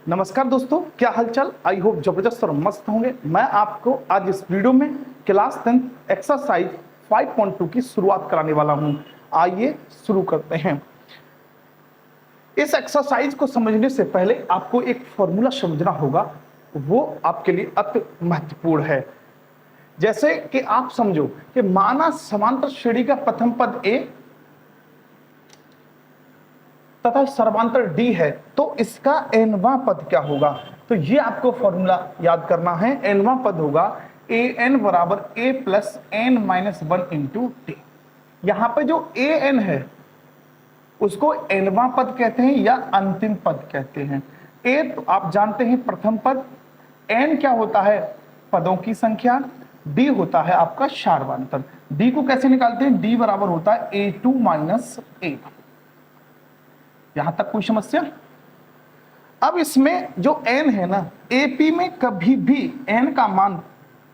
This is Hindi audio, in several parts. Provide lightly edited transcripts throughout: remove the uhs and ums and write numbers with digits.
नमस्कार दोस्तों, क्या हालचाल। आई होप जबरदस्त और मस्त होंगे। मैं आपको आज इस वीडियो में क्लास 10 एक्सरसाइज 5.2 की शुरुआत कराने वाला हूं। आइए शुरू करते हैं। इस एक्सरसाइज को समझने से पहले आपको एक फॉर्मूला समझना होगा, वो आपके लिए अति महत्वपूर्ण है। जैसे कि आप समझो कि माना समांतर श्रेणी का प्रथम पद ए तथा सर्वांतर डी है, तो इसका एनवां पद क्या होगा। तो ये आपको फॉर्मूला याद करना है। एनवां पद होगा ए एन बराबर ए plus N minus one into T. यहां पे जो ए एन है उसको एनवां पद कहते हैं या अंतिम पद कहते हैं। ए तो आप जानते हैं प्रथम पद, एन क्या होता है पदों की संख्या, डी होता है आपका सार्वधातुक। डी को कैसे निकालते हैं, डी बराबर होता है ए टू माइनस ए। यहां तक कोई समस्या। अब इसमें जो n है ना, एपी में कभी भी n का मान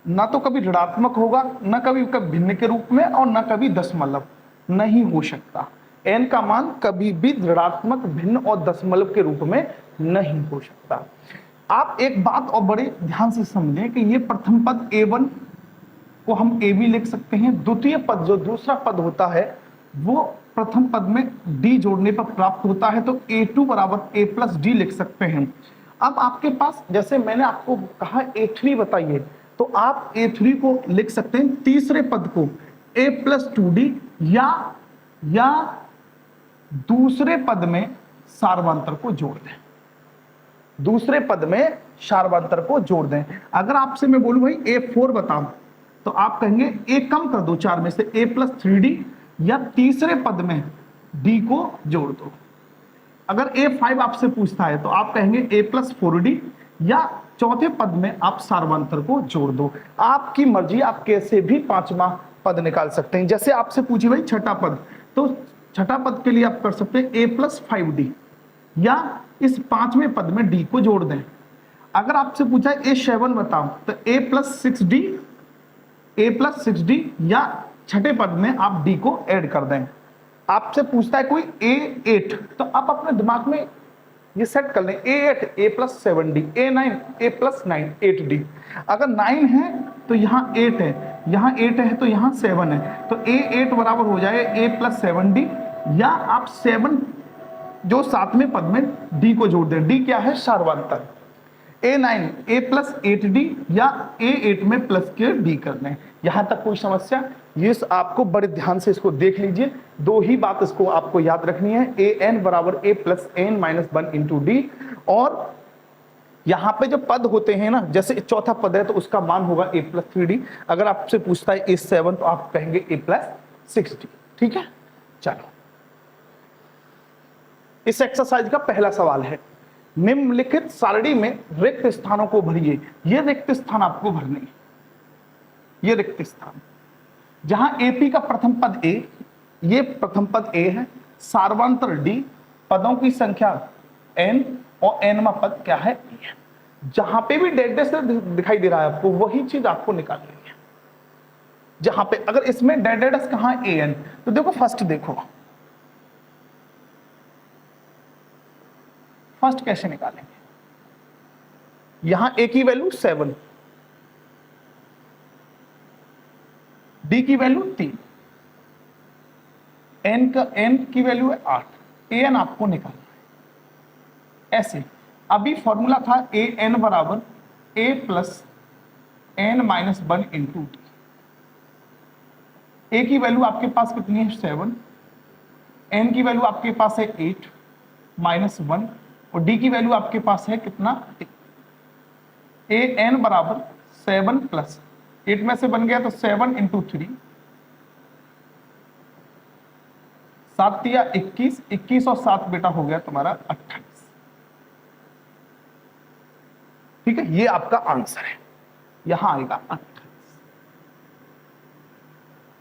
ना तो कभी ऋणात्मक होगा, ना कभी भिन्न के रूप में, और ना कभी दशमलव नहीं हो सकता। n का मान कभी भी ऋणात्मक, भिन्न और दशमलव के रूप में नहीं हो सकता। आप एक बात और बड़े ध्यान से समझें कि ये प्रथम पद a1 को हम a भी लिख सकते हैं। द्वितीय पद जो दूसरा पद होता है वो प्रथम पद में d जोड़ने पर प्राप्त होता है, तो a2 बराबर a प्लस डी लिख सकते हैं। अब आपके पास जैसे मैंने आपको कहा a3 बताइए, तो आप a3 को लिख सकते हैं तीसरे पद को a प्लस टू डी या दूसरे पद में सार्वधातुक को जोड़ दें। दूसरे पद में सार्वधातुक को जोड़ दें। अगर आपसे मैं बोलूं भाई a4 बताओ, तो आप कहेंगे a कम कर दो चार में से, a प्लस थ्री डी या तीसरे पद में d को जोड़ दो। अगर a5 आपसे पूछता है तो आप कहेंगे a प्लस फोर डी या चौथे पद में आप सार्वधातुक को जोड़ दो। आपकी मर्जी, आप कैसे भी पांचवा पद निकाल सकते हैं। जैसे आपसे पूछे भाई छठा पद, तो छठा पद के लिए आप कर सकते हैं a प्लस फाइव डी या इस पांचवें पद में d को जोड़ दें। अगर आपसे पूछा है a7 बताओ, तो a प्लस सिक्स डी या छठे पद में आप d को ऐड कर दें। आपसे पूछता है कोई a8, तो आप अपने दिमाग में ये सेट कर लें, a8 a plus seven D, a9 a plus nine 8d। अगर 9 है तो यहाँ 8 है, यहाँ 8 है तो यहाँ 7 है, तो a8 बराबर हो जाए a प्लस सेवन डी या आप 7 जो सातवें पद में d को जोड़ दें। d क्या है सार्वधातुक। a9 a plus eight D या a8 में प्लस के d कर दें। यहां तक कोई समस्या। ये आपको बड़े ध्यान से इसको देख लीजिए। दो ही बात इसको आपको याद रखनी है, an बराबर a plus N minus one into d. और यहाँ पे जो पद होते हैं ना, जैसे चौथा पद है तो उसका मान होगा a प्लस थ्री डी। अगर आपसे पूछता है a7 तो आप कहेंगे a प्लस सिक्स डी। ठीक है, चलो इस एक्सरसाइज का पहला सवाल है, निम्नलिखित सारणी में रिक्त स्थानों को भरिए। ये रिक्त स्थान आपको भरने हैं। ये रिक्त स्थान जहां एपी का प्रथम पद ए, ये प्रथम पद ए है, सार्वधातुक डी, पदों की संख्या n और nवां पद क्या है ए। जहां पे भी डेड डेश दिखाई दे रहा है आपको, वही चीज आपको निकालनी है। जहां पे अगर इसमें डेड डेश कहां है an, तो देखो फर्स्ट देखो, फर्स्ट कैसे निकालेंगे। यहां a की वैल्यू 7, d की वैल्यू 3, n की वैल्यू है 8, an आपको निकालना है। ऐसे अभी फॉर्मूला था an बराबर a plus N minus one into t. a की वैल्यू आपके पास कितनी है 7, n की वैल्यू आपके पास है 8 माइनस 1, और d की वैल्यू आपके पास है कितना, an बराबर 7 प्लस 8 में से बन गया तो 7 इंटू थ्री, 7 या 21, 21 और 7 बेटा हो गया तुम्हारा 28। ठीक है, ये आपका आंसर है, यहां आएगा 28।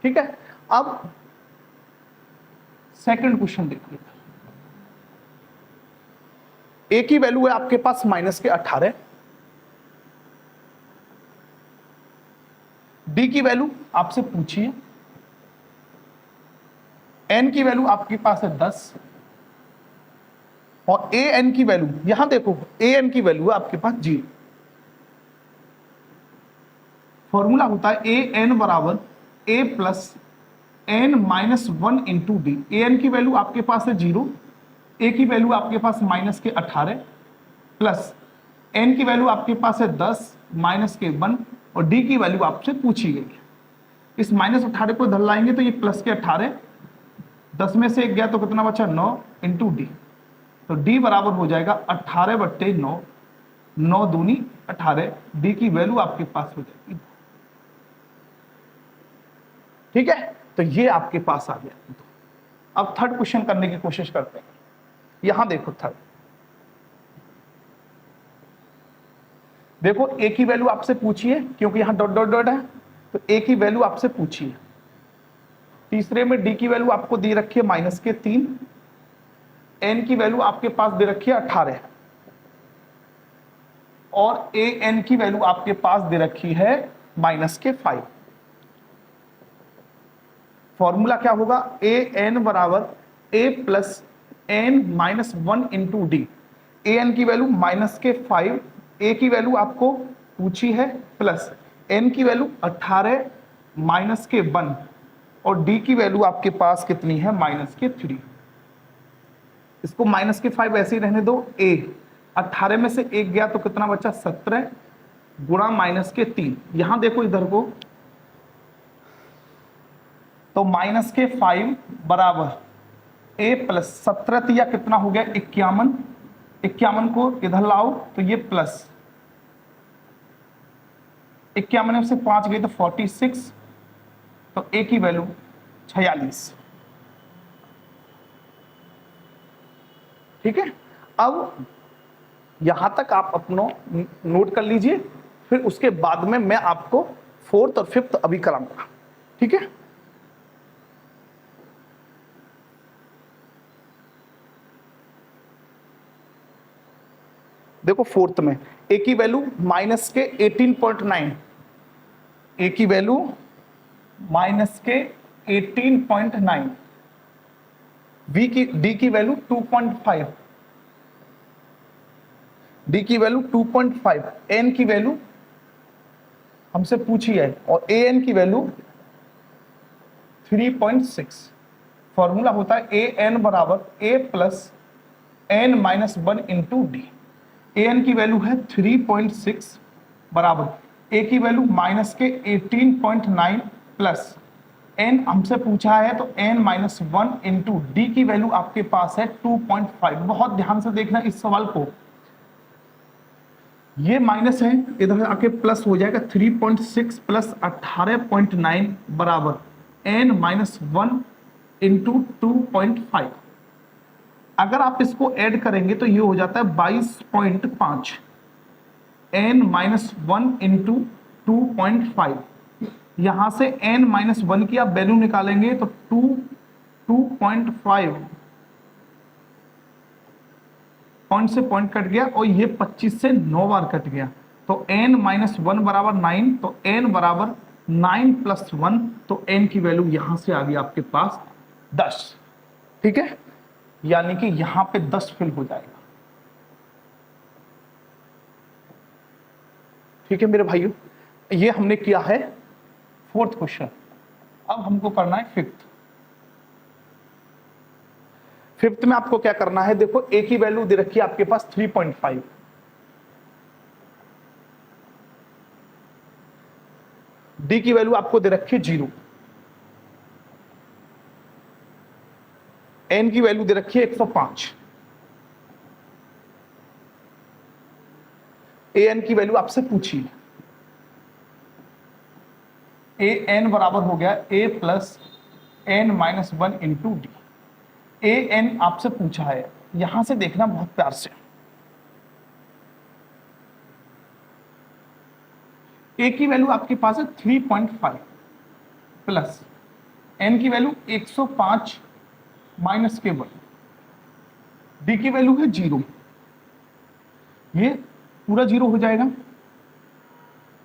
ठीक है, अब सेकंड क्वेश्चन देखिए। a की वैल्यू है आपके पास माइनस के 18, d की वैल्यू आपसे पूछिए, n की वैल्यू आपके पास है 10, और ए एन की वैल्यू, यहां देखो ए एन की वैल्यू है आपके पास 0। फॉर्मूला होता है ए एन बराबर ए plus N minus 1 into D. A N की वैल्यू आपके पास है 0, ए की वैल्यू आपके पास माइनस के 18 प्लस एन की वैल्यू आपके पास है 10 माइनस के 1 और डी की वैल्यू आपसे पूछी गई है। इस माइनस 18 को इधर लाएंगे तो ये प्लस के 18, 10 में से 1 गया तो कितना बचा 9 इंटू डी। तो डी बराबर हो जाएगा 18/9, 9 दूनी 18, डी की वैल्यू आपके पास हो जाएगी। ठीक है, तो ये आपके पास आ गया। अब थर्ड क्वेश्चन करने की कोशिश करते हैं। यहां देखो थर्ड, देखो ए की वैल्यू आपसे पूछी है क्योंकि यहां डॉट डॉट डॉट है, तो ए की वैल्यू आपसे पूछी है। तीसरे में डी की वैल्यू आपको दे रखी है माइनस के 3, एन की वैल्यू आपके पास दे रखी है 18 और ए एन की वैल्यू आपके पास दे रखी है माइनस के 5। फॉर्मूला क्या होगा, ए एन बराबर ए plus N minus 1 into D. A N की वैल्यू माइनस के 5, ए की वैल्यू आपको पूछी है प्लस एन की वैल्यू 18 माइनस के 1 और डी की वैल्यू आपके पास कितनी है माइनस के 3। इसको माइनस के 5 ऐसे ही रहने दो। ए 18 में से 1 गया तो कितना बचा 17 गुणा माइनस के 3। यहां देखो इधर को, तो माइनस के 5 बराबर ए प्लस 17 या कितना हो गया 51, 51 को इधर लाओ तो ये प्लस 51 में से 5 गई तो 46, तो ए की वैल्यू 46। ठीक है, अब यहां तक आप अपना नोट कर लीजिए, फिर उसके बाद में मैं आपको फोर्थ और फिफ्थ अभी कराऊंगा। ठीक है, देखो फोर्थ में ए की वैल्यू माइनस के 18.9, ए की वैल्यू माइनस के 18.9, वी की डी की वैल्यू 2.5, डी की वैल्यू 2.5, एन की वैल्यू हमसे पूछी है और ए एन की वैल्यू 3.6। फॉर्मूला होता है ए एन बराबर ए plus N minus 1 into D. A N की वैल्यू है 3.6 बराबर ए की वैल्यू माइनस के 18.9 प्लस एन हमसे पूछा है तो एन माइनस 1 इंटू डी की वैल्यू आपके पास है 2.5। बहुत ध्यान से देखना इस सवाल को, ये माइनस है इधर आके प्लस हो जाएगा 3.6 प्लस 18.9 बराबर एन माइनस 1 इंटू 2.5। अगर आप इसको ऐड करेंगे तो ये हो जाता है 22.5 एन माइनस 1 इंटू 2.5। यहां से एन माइनस 1 की आप वैल्यू निकालेंगे तो 2.5 पॉइंट से पॉइंट कट गया और ये 25 से 9 बार कट गया, तो n माइनस 1 बराबर 9, तो n बराबर 9 प्लस 1, तो n की वैल्यू यहां से आ गई आपके पास 10। ठीक है, यानी कि यहां पे 10 फिल हो जाएगा। ठीक है मेरे भाइयों, ये हमने किया है फोर्थ क्वेश्चन। अब हमको करना है फिफ्थ। फिफ्थ में आपको क्या करना है, देखो ए की वैल्यू दे रखी है आपके पास 3.5, डी की वैल्यू आपको दे रखी है 0, एन की वैल्यू दे रखी है 105, ए एन की वैल्यू आपसे पूछी है। ए एन बराबर हो गया A plus N minus 1 into D. A N आपसे पूछा है, यहां से देखना बहुत प्यार से। ए की वैल्यू आपके पास है 3.5 प्लस एन की वैल्यू 105 माइनस के 1, डी की वैल्यू है 0, ये पूरा 0 हो जाएगा,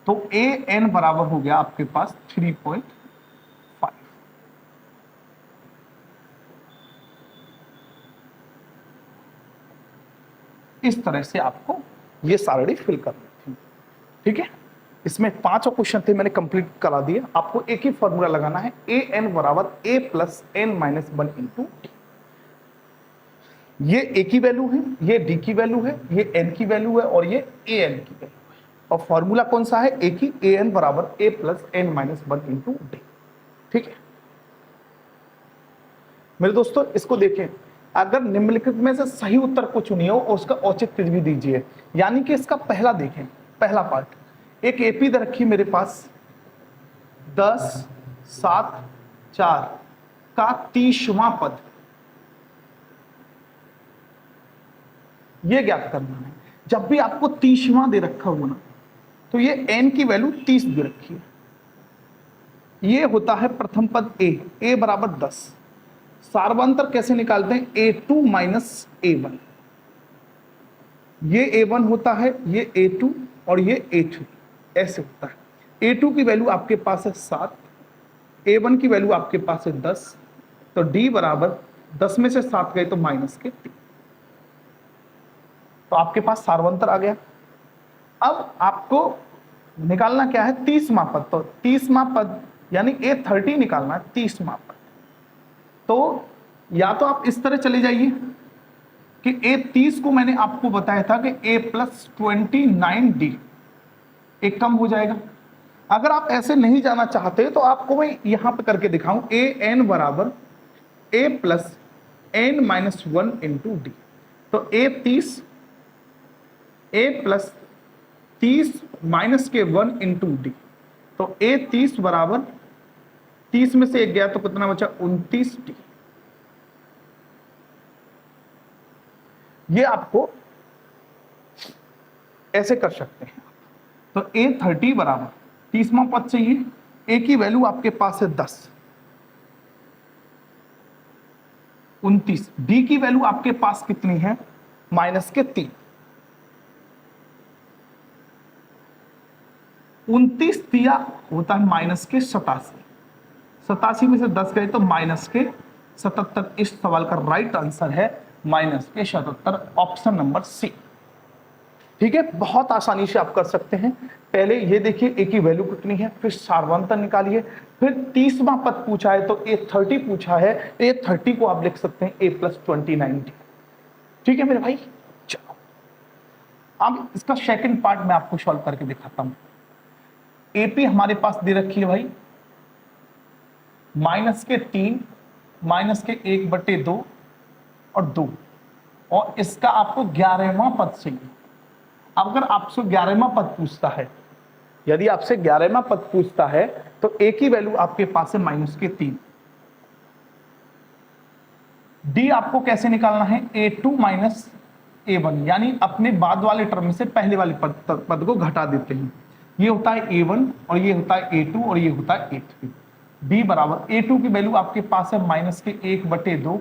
तो ए एन बराबर हो गया आपके पास 3.5। इस तरह से आपको ये सारणी फिल करनी थी। ठीक है, इसमें 5 क्वेश्चन थे, मैंने कंप्लीट करा दिए। आपको एक ही फॉर्मूला लगाना है, ए एन बराबर ए plus N minus 1 into d. ये ए की वैल्यू है, ये डी की वैल्यू है, ये एन की वैल्यू है और ये ए एन की वैल्यू है। और फॉर्मूला कौन सा है? ए की, ए एन बराबर ए plus N minus 1 into d. ठीक है मेरे दोस्तों, इसको देखें, अगर निम्नलिखित में से सही उत्तर को चुनिए और उसका औचित्य भी दीजिए। यानी कि इसका पहला देखें, पहला पार्ट, एक एपी दे रखी मेरे पास 10, 7, 4 का 30वां पद, ये ज्ञात करना है। जब भी आपको 30वां दे रखा हो ना, तो ये n की वैल्यू 30 दे रखी है। ये होता है प्रथम पद a बराबर 10। सार्वंतर कैसे निकालते हैं? a2 minus a1। ये a1 होता है, ये a2 और ये a3, ऐसे होता है। a2 की वैल्यू आपके पास है 7, a1 की वैल्यू आपके पास है 10, तो d बराबर 10 में से 7 गए तो माइनस के 3, तो आपके पास सार्वंतर आ गया। अब आपको निकालना क्या है? 30वां पद। तो 30वां पद यानी a30 निकालना है, 30वां पद। तो या तो आप इस तरह चले जाइए कि a30 को मैंने आपको बताया था कि a प्लस 29d, एक कम हो जाएगा। अगर आप ऐसे नहीं जाना चाहते तो आपको मैं यहां पे करके दिखाऊं, a n बराबर a plus n minus 1 into D. तो a30, a प्लस 30 माइनस के 1 इंटू डी। तो a30 बराबर 30 में से एक गया तो कितना बचा? 29d। ये आपको ऐसे कर सकते हैं। तो a30 बराबर 30वां पद चाहिए, a की वैल्यू आपके पास है 10, 29, d की वैल्यू आपके पास कितनी है? माइनस के 3। 29 दिया होता है माइनस के 87, 87 में से 10 गए तो माइनस के 77। इस सवाल का राइट आंसर है माइनस के 77, ऑप्शन नंबर सी। ठीक है, बहुत आसानी से आप कर सकते हैं। पहले ये देखिए ए की वैल्यू कितनी है, फिर सार्वंतर निकालिए, फिर 30वां पद पूछा है तो a30 पूछा है, a30 को आप लिख सकते हैं a प्लस 29d। ठीक है मेरे भाई, चलो अब इसका सेकंड पार्ट मैं आपको सॉल्व करके दिखाता हूं। एपी हमारे पास दे रखी है भाई माइनस के 3, माइनस के 1/2 और 2, और इसका आपको 11वां पद चाहिए। अब अगर आपसे 11वां पद पूछता है, यदि आपसे 11वां पद पूछता है तो ए की वैल्यू आपके पास है माइनस के 3। डी आपको कैसे निकालना है? a2 माइनस a1, यानी अपने बाद वाले टर्म में से पहले वाले पद को घटा देते हैं। ये होता है a1 और ये होता है a2 और ये होता है a3। b बराबर a2 की वैल्यू आपके पास है माइनस के 1/2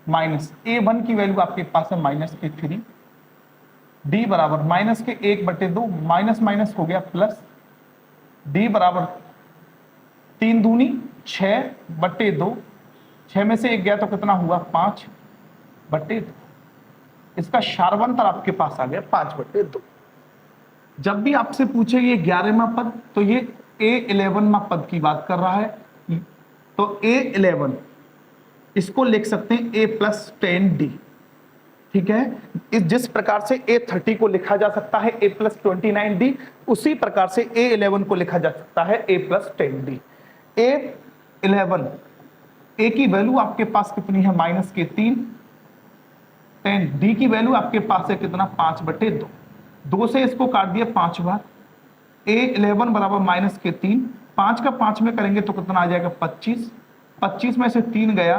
माइनस a1 की वैल्यू आपके पास है माइनस के 3। d बराबर माइनस के 1/2 माइनस माइनस हो गया प्लस, d बराबर 3 दूनी 6/2, 6 में से 1 गया तो कितना हुआ? 5/2। इसका सार्वंतर आपके पास आ गया 5/2। जब भी आपसे पूछे ये 11वां पद तो ये a11वां पद की बात कर रहा है, तो a11 इसको लिख सकते हैं a प्लस 10d। ठीक है, इस जिस प्रकार से a30 को लिखा जा सकता है a प्लस 29d, उसी प्रकार से a11 को लिखा जा सकता है a plus 10d। a11 a की वैल्यू आपके पास कितनी है? माइनस के 3, 10, d की वैल्यू आपके पास है कितना? 5/2, 2 से इसको काट दिया 5 बार। a11 बराबर माइनस के 3, 5 का 5 में करेंगे तो कितना आ जाएगा? 25, 25 में से 3 गया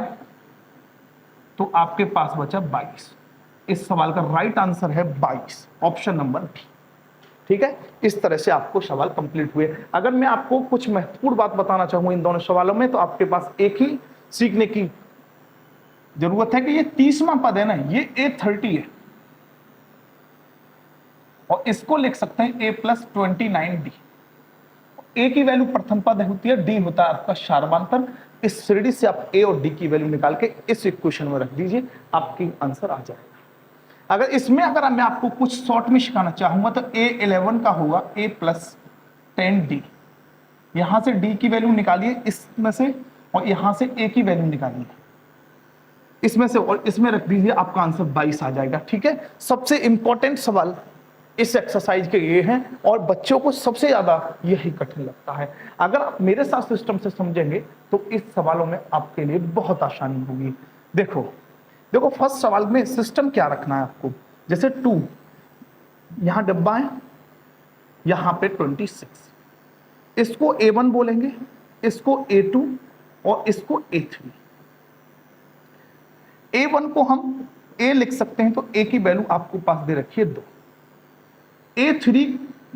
तो आपके पास बचा 22। इस सवाल का राइट आंसर है 22, ऑप्शन नंबर बी। ठीक है, इस तरह से आपको सवाल कंप्लीट हुए। अगर मैं आपको कुछ महत्वपूर्ण बात बताना चाहूँ इन दोनों सवालों में, तो आपके पास एक ही सीखने की जरूरत है कि ये 30वां पद है ना, ये a30 है और इसको लिख सकते हैं a प्लस 29d। ए की वैल्यू प्रथम पद होती है, डी होता है आपका सार्वंतर। इस श्रेणी से आप ए और डी की वैल्यू निकाल के इस इक्वेशन में रख दीजिए, आपकी आंसर आ जाएगा। अगर इसमें अगर मैं आपको कुछ शॉर्ट में सिखाना चाहूंगा तो A11 का होगा A प्लस 10D। यहां से D की वैल्यू निकालिए इसमें से, और यहां से A की वैल्यू निकालिए इसमें से, और इसमें रख दीजिए, आपका आंसर 22 आ जाएगा। ठीक है, सबसे इंपॉर्टेंट सवाल इस एक्सरसाइज के ये हैं, और बच्चों को सबसे ज्यादा यही कठिन लगता है। अगर आप मेरे साथ सिस्टम से समझेंगे तो इस सवालों में आपके लिए बहुत आसानी होगी। देखो देखो, फर्स्ट सवाल में सिस्टम क्या रखना है आपको, जैसे 2 यहां डब्बा है, यहां पे 26, इसको A1 बोलेंगे, इसको A2 और इसको A3। A1 को हम A लिख सकते हैं, तो A की वैल्यू आपको पास दे रखी है 2। A3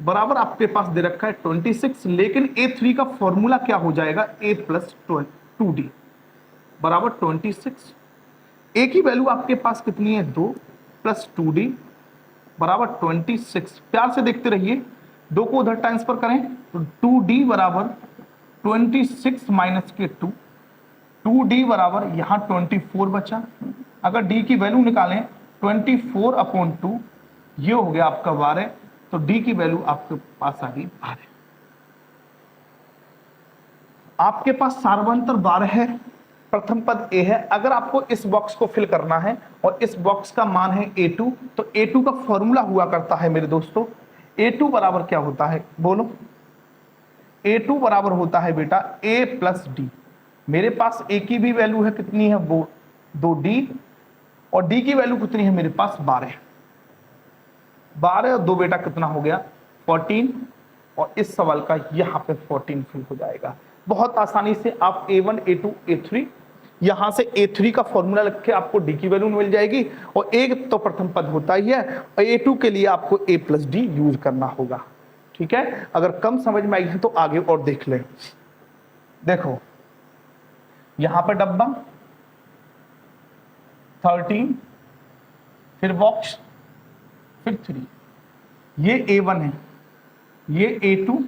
बराबर आपके पास दे रखा है 26, लेकिन A3 का फॉर्मूला क्या हो जाएगा, A प्लस 2D बराबर 26। A की वैल्यू आपके पास कितनी है, 2 प्लस 2D बराबर 26। प्यार से देखते रहिए, 2 को उधर ट्रांसफर करें तो 2D बराबर 26 माइनस के 2, 2D बराबर यहाँ 24 बचा। अगर D की वैल्यू निकालें 24/2, ये हो गया आपका 12, तो D की वैल्यू आपके पास आ गई 12। आपके पास सार्वंतर 12 है, प्रथम पद A है। अगर आपको इस बॉक्स को फिल करना है और इस बॉक्स का मान है A2, तो A2 का फॉर्मूला हुआ करता है मेरे दोस्तों, A2 बराबर क्या होता है बोलो, A2 बराबर होता है बेटा A प्लस D। मेरे पास A की भी वैल्यू है, कितनी है वो 2D, और D की वैल्यू कितनी है मेरे पास 12। 12 और 2 बेटा कितना हो गया 14, और इस सवाल का यहाँ पे 14 फिल हो जाएगा। बहुत आसानी से आप A1 A2 A3, यहां से A3 का फॉर्मूला लिख के आपको D की वैल्यू मिल जाएगी, और एक तो प्रथम पद होता ही है, और A2 के लिए आपको A प्लस D यूज करना होगा। ठीक है, अगर कम समझ में आई है तो आगे और देख लें। देखो यहां पर डब्बा 13, फिर बॉक्स, फिर 3, ये A1 है, ये A2,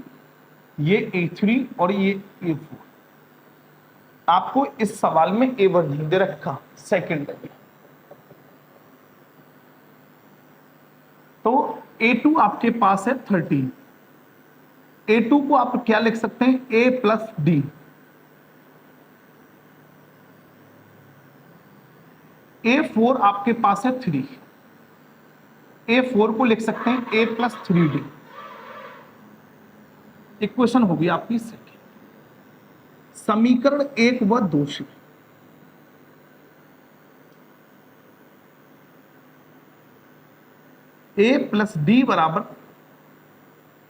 ये A3 और ये A4। आपको इस सवाल में A1 नहीं दे रखा, सेकंड है, तो A2 आपके पास है 13। A2 को आप क्या लिख सकते हैं, A प्लस D। A4 आपके पास है 3, A4 को लिख सकते हैं A प्लस 3D। इक्वेशन होगी आपकी सेकंड। समीकरण 1 व 2 से A प्लस D बराबर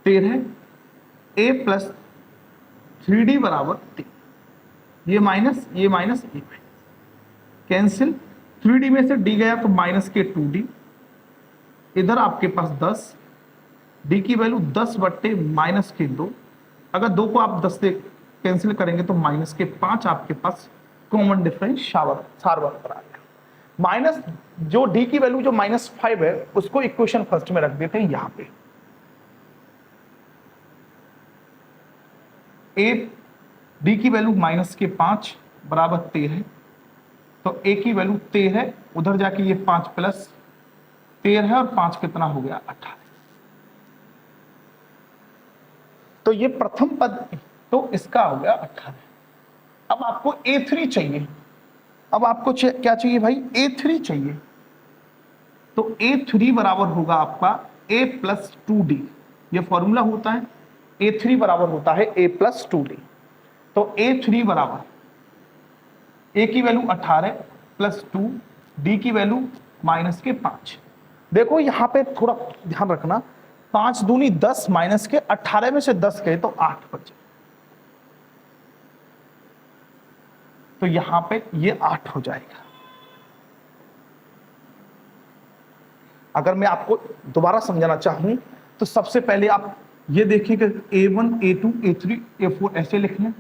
13, A प्लस 3D बराबर 3। ये माइनस ये कैंसिल, 3D में से D गया तो माइनस के 2D, इधर आपके पास 10, D की वैल्यू 10 / माइनस के 2। अगर 2 को आप 10 से कैंसिल करेंगे तो माइनस के 5 आपके पास कॉमन डिफरेंस सार्वंतर आ गया। माइनस जो D की वैल्यू जो -5 है, उसको इक्वेशन फर्स्ट में रख देते हैं यहां पे। D की वैल्यू माइनस के 5 बराबर 13, तो A की वैल्यू 13, उधर जाके ये 5 प्लस 13 है, और 5 कितना हो गया 18। तो ये प्रथम पद, तो इसका हो गया 18। अब आपको A3 चाहिए, अब आपको क्या चाहिए भाई, A3 चाहिए। तो A3 बराबर होगा आपका A प्लस 2D, ये फॉर्मूला होता है, A3 बराबर होता है A प्लस 2D। तो A3 बराबर A की वैल्यू 18 प्लस 2, D की वैल्यू माइनस के 5। देखो यहां पे थोड़ा ध्यान रखना, 5 दूनी 10, माइनस के 18 में से 10 गए तो 8 बचे, तो यहां पे ये 8 हो जाएगा। अगर मैं आपको दोबारा समझाना चाहूं तो सबसे पहले आप ये देखिए कि A1 A2 A3 A4 ऐसे लिख लें।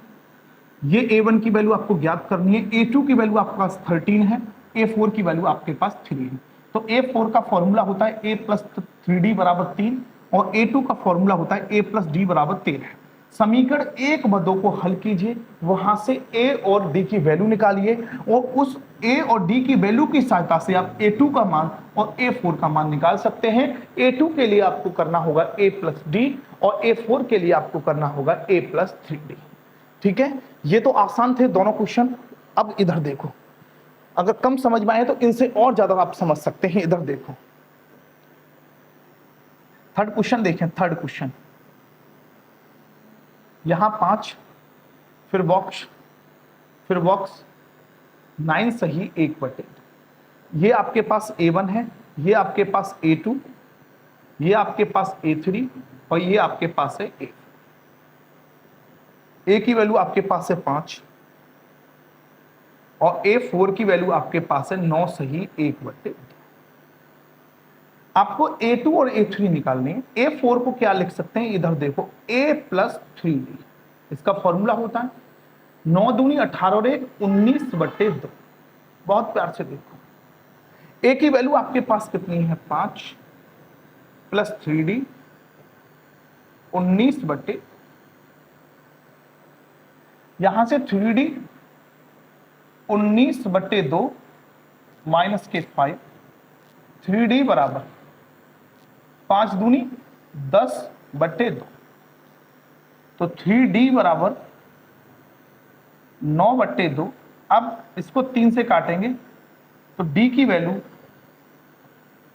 ये A1 की वैल्यू आपको ज्ञात करनी है, A2 की वैल्यू आपके पास 13 है, A4 की वैल्यू आपके पास 3 है। तो A4 का फॉर्मूला होता है A प्लस 3D बराबर 3, और A2 का फॉर्मूला होता है A प्लस D बराबर 13 है। समीकरण 1 व 2 को हल कीजिए, वहां से ए और डी की वैल्यू निकालिए और उस ए और डी की वैल्यू की सहायता से आप A2 का मान और A4 का मान निकाल सकते हैं। A2 के लिए आपको करना होगा A प्लस डी और A4 के लिए आपको करना होगा A प्लस 3D। ठीक है, ये तो आसान थे दोनों क्वेश्चन। अब इधर देखो, अगर कम समझ में आए तो इनसे और ज्यादा आप समझ सकते हैं। इधर देखो, थर्ड क्वेश्चन देखें। थर्ड क्वेश्चन, यहां 5, फिर बॉक्स 9 सही 1/2। ये आपके पास A1 है, ये आपके पास A2, ये आपके पास A3 और ये आपके पास है A। A की वैल्यू आपके पास है 5 और A4 की वैल्यू आपके पास है 9 सही 1/2। आपको A2 और A3 निकालने हैं। A4 को क्या लिख सकते हैं, इधर देखो, A प्लस 3D। इसका फॉर्मूला होता है 9 दूनी 18 और 1 19/2। बहुत प्यार से देखो, A की वैल्यू आपके पास कितनी है 5 प्लस 3D 19/2। यहां से 3D 19/2 माइनस के 5, 3D बराबर 5 दूनी 10/2, तो 3D बराबर 9/2। अब इसको 3 से काटेंगे तो D की वैल्यू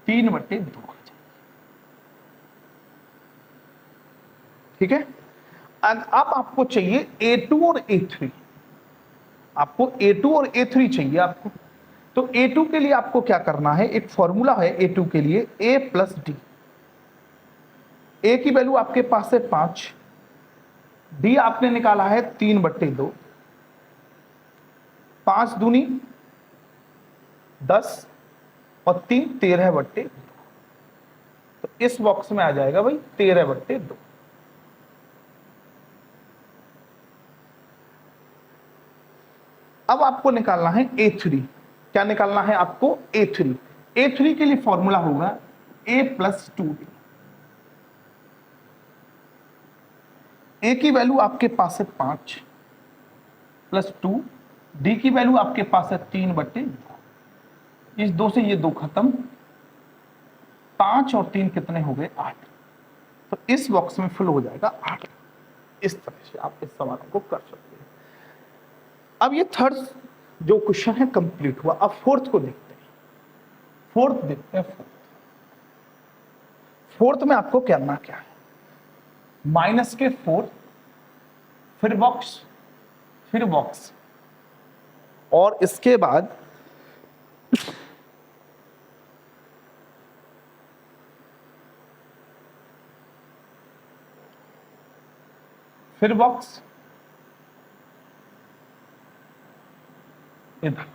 3/2 हो जाएगी। ठीक है, अब आपको चाहिए A2 और A3। आपको A2 और A3 चाहिए आपको। तो A2 के लिए आपको क्या करना है, एक फॉर्मूला है A2 के लिए, A प्लस डी। A की वैल्यू आपके पास है 5, D आपने निकाला है 3/2, 5 दूनी 10 और 3 13/2। तो इस बॉक्स में आ जाएगा भाई 13/2। अब आपको निकालना है A3। क्या निकालना है आपको, A3। A3 के लिए फॉर्मूला होगा A प्लस 2D। A की वैल्यू आपके पास है 5 प्लस 2, D की वैल्यू आपके पास है 3/2। इस 2 से ये 2 खत्म, 5 और 3 कितने हो गए 8। तो इस बॉक्स में फिल हो जाएगा 8। इस तरह से आप इस सवाल को कर सकते हैं। अब ये थर्ड जो क्वेश्चन है कंप्लीट हुआ। अब फोर्थ को देखते हैं। फोर्थ देखते हैं। फोर्थ में आपको करना क्या है, माइनस के 4, फिर बॉक्स और इसके बाद फिर बॉक्स, इधर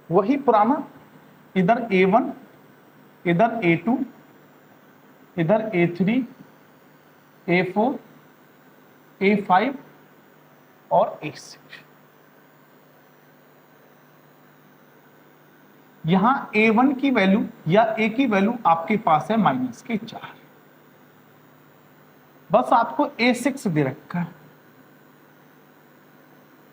वही पुराना, इधर A1, इधर A2, इधर A3, A4, A5 और A6। यहां A1 की वैल्यू या A की वैल्यू आपके पास है माइनस के 4। बस आपको A6 दे रखा है।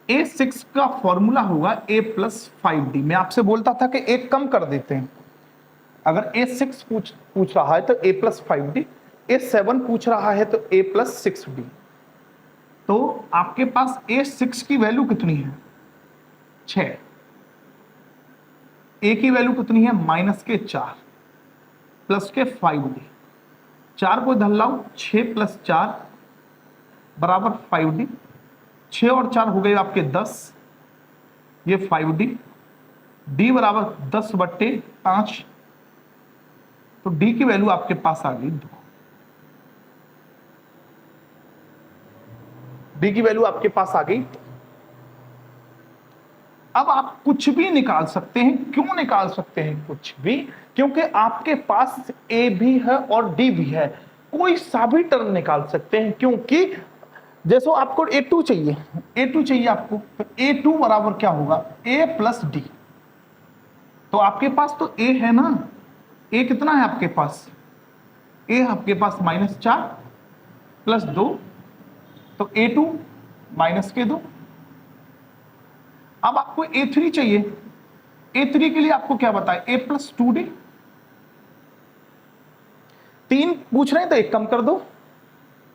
A6 का फॉर्मूला होगा A प्लस 5D। मैं आपसे बोलता था कि एक कम कर देते हैं। अगर A6 पूछ रहा है तो A प्लस 5D, A7 पूछ रहा है तो A प्लस 6D। तो आपके पास A6 की वैल्यू कितनी है 6, A की वैल्यू कितनी है माइनस के 4 प्लस के 5D। 4 को इधर लाओ, 6 प्लस 4 बराबर 5D। 6 और 4 हो गए आपके 10, ये 5D। D बराबर 10/5, तो D की वैल्यू आपके पास आ गई 2। D की वैल्यू आपके पास आ गई। अब आप कुछ भी निकाल सकते हैं। क्यों निकाल सकते हैं कुछ भी, क्योंकि आपके पास A भी है और D भी है। कोई सा भी टर्म निकाल सकते हैं, क्योंकि जैसे आपको A2 चाहिए आपको, तो A2 बराबर क्या होगा A प्लस D। तो आपके पास तो A है ना, A कितना है आपके पास, A आपके पास -4 प्लस 2 तो A2 माइनस के 2। अब आपको A3 चाहिए, A3 के लिए आपको क्या बताए, A प्लस 2D। 3 पूछ रहे हैं तो 1 कम कर दो,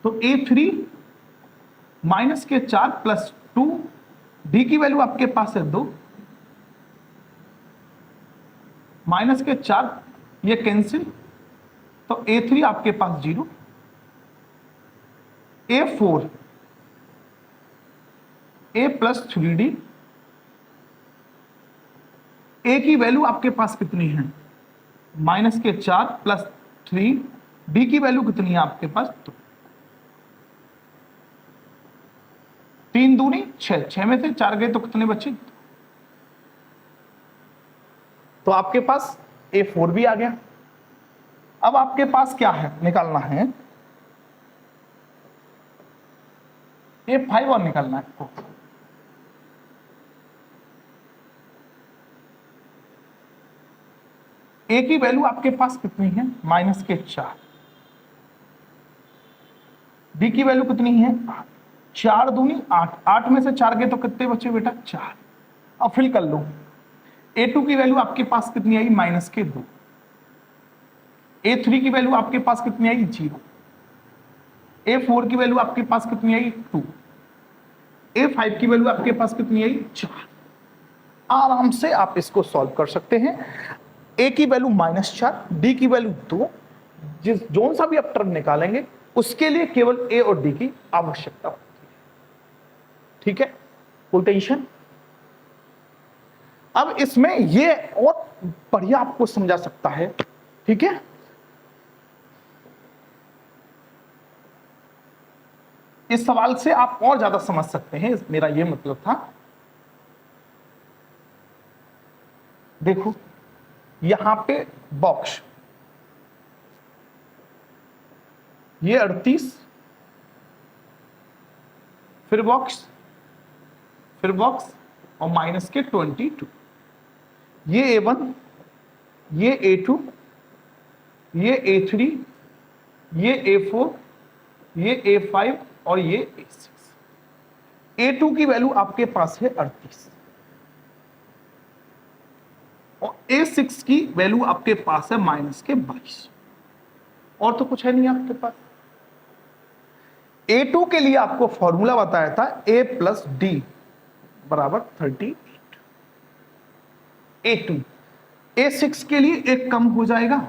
तो A3 माइनस के 4 प्लस 2, D की वैल्यू आपके पास है 2, माइनस के 4 ये कैंसिल, तो A3 आपके पास 0। A4 A plus 3D, A की वैल्यू आपके पास कितनी है, माइनस के 4 प्लस 3, D की वैल्यू कितनी है आपके पास 2। 3 दूनी 6, 6 में से 4 गए तो कितने बचे, तो आपके पास A4 भी आ गया। अब आपके पास क्या है, निकालना है A5 और निकालना है आपको। A की वैल्यू आपके पास कितनी है, माइनस के 4, D की वैल्यू कितनी है 8, 4 दूनी 8, 8 में से 4 गए तो कितने बचे बेटा 4। अब फिल कर लो, A2 की वैल्यू आपके पास कितनी आई, माइनस के 2, A3 की वैल्यू आपके पास कितनी आई 0, A4 की वैल्यू आपके पास कितनी आई 2, A5 की वैल्यू आपके पास कितनी आई 4। आराम से आप इसको सॉल्व कर सकते हैं। A की वैल्यू -4, D की वैल्यू 2, जिस जोन सा भी आप टर्म निकालेंगे उसके लिए केवल A और D की आवश्यकता होती है। ठीक है, कोई टेंशन। अब इसमें ये और बढ़िया आपको समझा सकता है। ठीक है, इस सवाल से आप और ज्यादा समझ सकते हैं, मेरा ये मतलब था। देखो यहां पे बॉक्स, ये 38, फिर बॉक्स, फिर बॉक्स और माइनस के 22, ये A1, ये A2, ये A3, ये A4, ये A5 और ये A6। A2 की वैल्यू आपके पास है 38 और A6 की वैल्यू आपके पास है माइनस के 22, और तो कुछ है नहीं आपके पास। A2 के लिए आपको फॉर्मूला बताया था A प्लस D बराबर 38। A2, A6 के लिए एक कम हो जाएगा,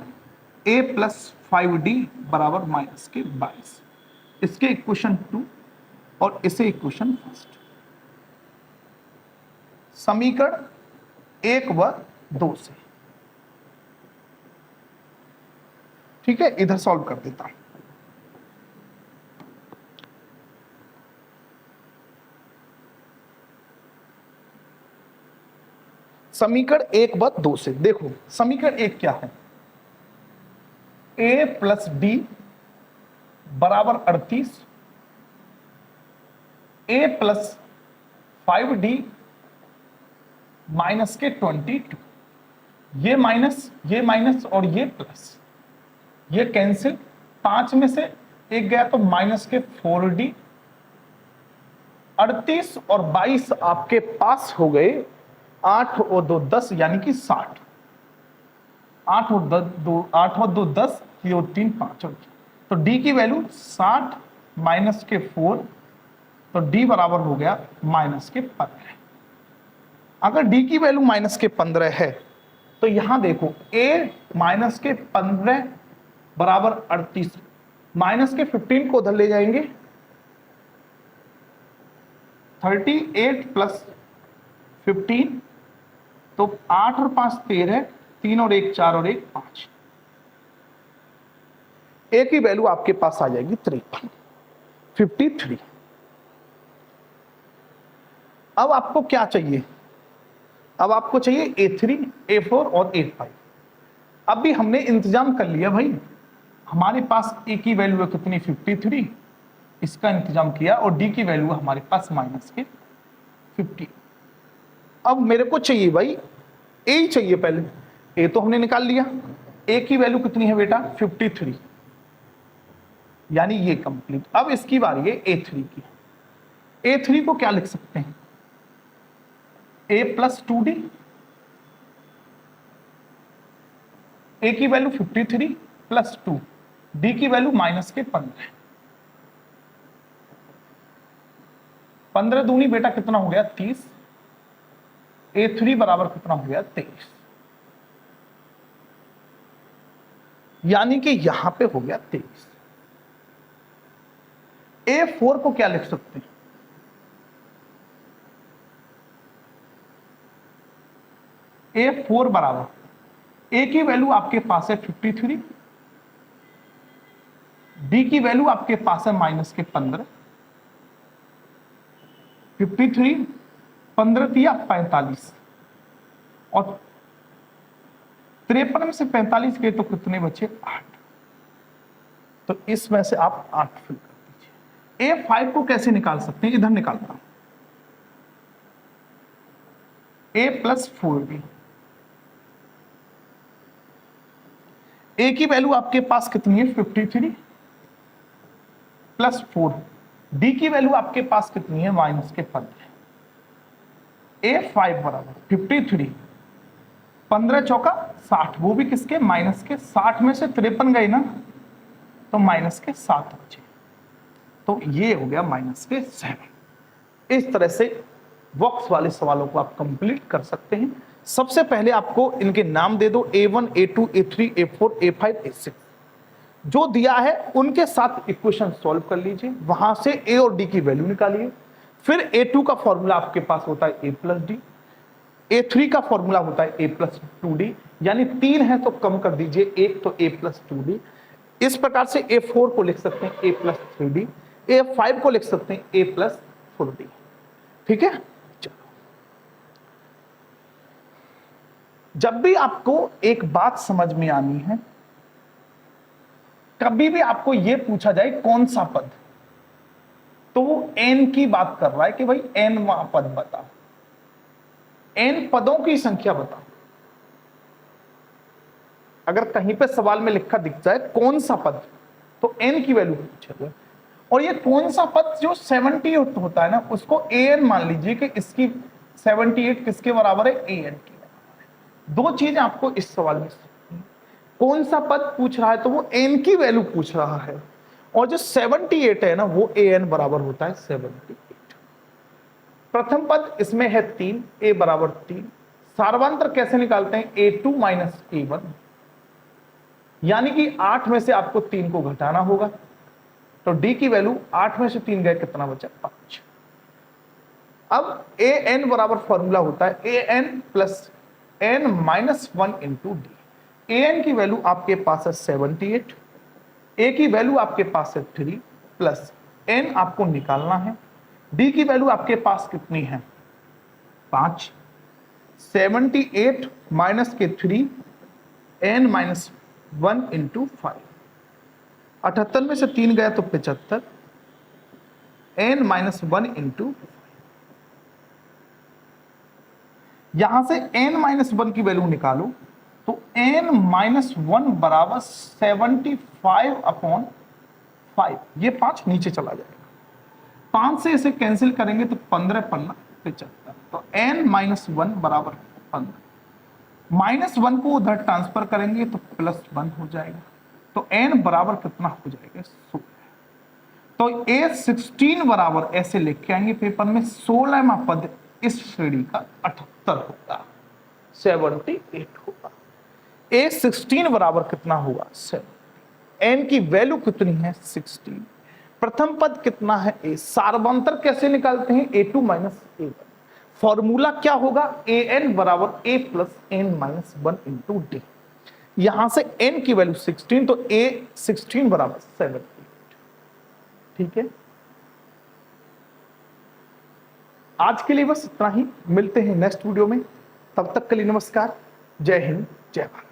A प्लस 5D बराबर माइनस के 22। इसके इक्वेशन 2 और इसे इक्वेशन 1। समीकरण 1 व 2 से। ठीक है, इधर सॉल्व कर देता हूं। समीकरण 1 व 2 से देखो, समीकरण 1 क्या है, A प्लस D बराबर 38, A प्लस 5D माइनस के 22। ये माइनस और ये प्लस, ये कैंसिल, 5 में से 1 गया तो माइनस के 4D। 38 और 22 आपके पास हो गए, 8 और 2 10 यानी कि 60। 8 और 2 10, ये और 3 5, तो D की वैल्यू 60 माइनस के 4, तो D बराबर हो गया माइनस के 15। अगर D की वैल्यू माइनस के 15 है तो यहां देखो A माइनस के 15 बराबर 38, माइनस के 15 को उधर ले जाएंगे, 38 प्लस 15, तो 8 और 5 13, 3 और 1 4 और 1 5। A की वैल्यू आपके पास आ जाएगी 53। अब आपको क्या चाहिए, अब आपको चाहिए A3, A4 और A5। अब भी हमने इंतजाम कर लिया भाई, हमारे पास A की वैल्यू है कितनी 53, इसका इंतजाम किया, और D की वैल्यू हमारे पास माइनस के 50। अब मेरे को चाहिए भाई A ही चाहिए, पहले A तो हमने निकाल लिया, A की वैल्यू कितनी है बेटा 53, यानी ये कंप्लीट। अब इसकी बारी है A3 की। A3 को क्या लिख सकते हैं, A प्लस 2D, A की वैल्यू 53 प्लस 2, D की वैल्यू माइनस के 15, 15 दूनी बेटा कितना हो गया 30, A3 बराबर कितना हो गया 23, यानी कि यहां पे हो गया 23। A4 को क्या लिख सकते हैं, A4 बराबर A की वैल्यू आपके पास है 53, D की वैल्यू आपके पास है माइनस के 15, 53 15 दिया 45, और 53 में से 45 गए तो कितने बचे 8, तो इसमें से आप 8 फिल कर दीजिए। A5 को कैसे निकाल सकते हैं, इधर निकालता हूं, A प्लस 4B, A की वैल्यू आपके पास कितनी है 53 प्लस 4, D की वैल्यू आपके पास कितनी है माइनस के 15, A5 बराबर 53 15 चौका 60, वो भी किसके माइनस के, 60 में से 53 गए ना तो माइनस के 7 बचे, तो ये हो गया माइनस के 7। इस तरह से बॉक्स वाले सवालों को आप कंप्लीट कर सकते हैं। सबसे पहले आपको इनके नाम दे दो, A1 A2 A3 A4 A5 A6, जो दिया है उनके साथ इक्वेशन सॉल्व कर लीजिए, वहां से A और D की वैल्यू निकालिए। फिर A2 का फॉर्मूला आपके पास होता है A प्लस डी, A3 का फॉर्मूला होता है A प्लस 2D, यानी 3 है तो कम कर दीजिए 1, तो A प्लस 2D। इस प्रकार से A4 को लिख सकते हैं A प्लस 3D, A5 को लिख सकते हैं A प्लस 4D। ठीक है, चलो। जब भी आपको एक बात समझ में आनी है, कभी भी आपको यह पूछा जाए कौन सा पद, तो वो n की बात कर रहा है कि भाई nवां पद बताओ, n पदों की संख्या बताओ। अगर कहीं पे सवाल में लिखा दिख जाए कौन सा पद, तो n की वैल्यू पूछेगा, और ये कौन सा पद जो 78 होता है ना, उसको an मान लीजिए कि इसकी 78 किसके बराबर है, an की बराबर है। दो चीजें आपको इस सवाल में, कौन सा पद पूछ रहा है तो वो n की वैल्यू पूछ रहा है, और जो 78 है ना वो an बराबर होता है 78। प्रथम पद इसमें है 3, a बराबर 3। सार्वंत्र कैसे निकालते हैं, a2 माइनस a1, यानी कि 8 में से आपको 3 को घटाना होगा, तो d की वैल्यू 8 में से 3 गए कितना बचा 5। अब an बराबर फॉर्मूला होता है an plus n minus 1 into D. an की वैल्यू आपके पास है 78, a की वैल्यू आपके पास है 3 प्लस n आपको निकालना है, d की वैल्यू आपके पास कितनी है 5, 78 माइनस के 3 n माइनस 1 इंटू 5, 78 में से 3 गया तो 75, n माइनस 1 इंटू, यहां से n माइनस 1 की वैल्यू निकालो तो n माइनस 1 बराबर 75 अपॉन 5, ये 5 नीचे चला जाएगा, 5 से इसे कैंसिल करेंगे तो 15 पन्ना 75, तो n माइनस 1 बराबर 15, माइनस 1 को उधर ट्रांसफर करेंगे तो प्लस 1 हो जाएगा, तो n बराबर कितना हो जाएगा 16। तो A16 बराबर ऐसे लिख के आएंगे पेपर में, 16वां पद इस श्रेणी का 78 होगा, 78 होगा। A16 बराबर कितना होगा 7, n की वैल्यू कितनी है 16, प्रथम पद कितना है a, सार्वंतर कैसे निकालते हैं A2 माइनस A1, फॉर्मूला क्या होगा an बराबर a plus n minus 1 into D, यहां से n की वैल्यू 16, तो A16 बराबर 78। ठीक है, आज के लिए बस इतना ही, मिलते हैं नेक्स्ट वीडियो में, तब तक के लिए नमस्कार, जय हिंद जय भारत।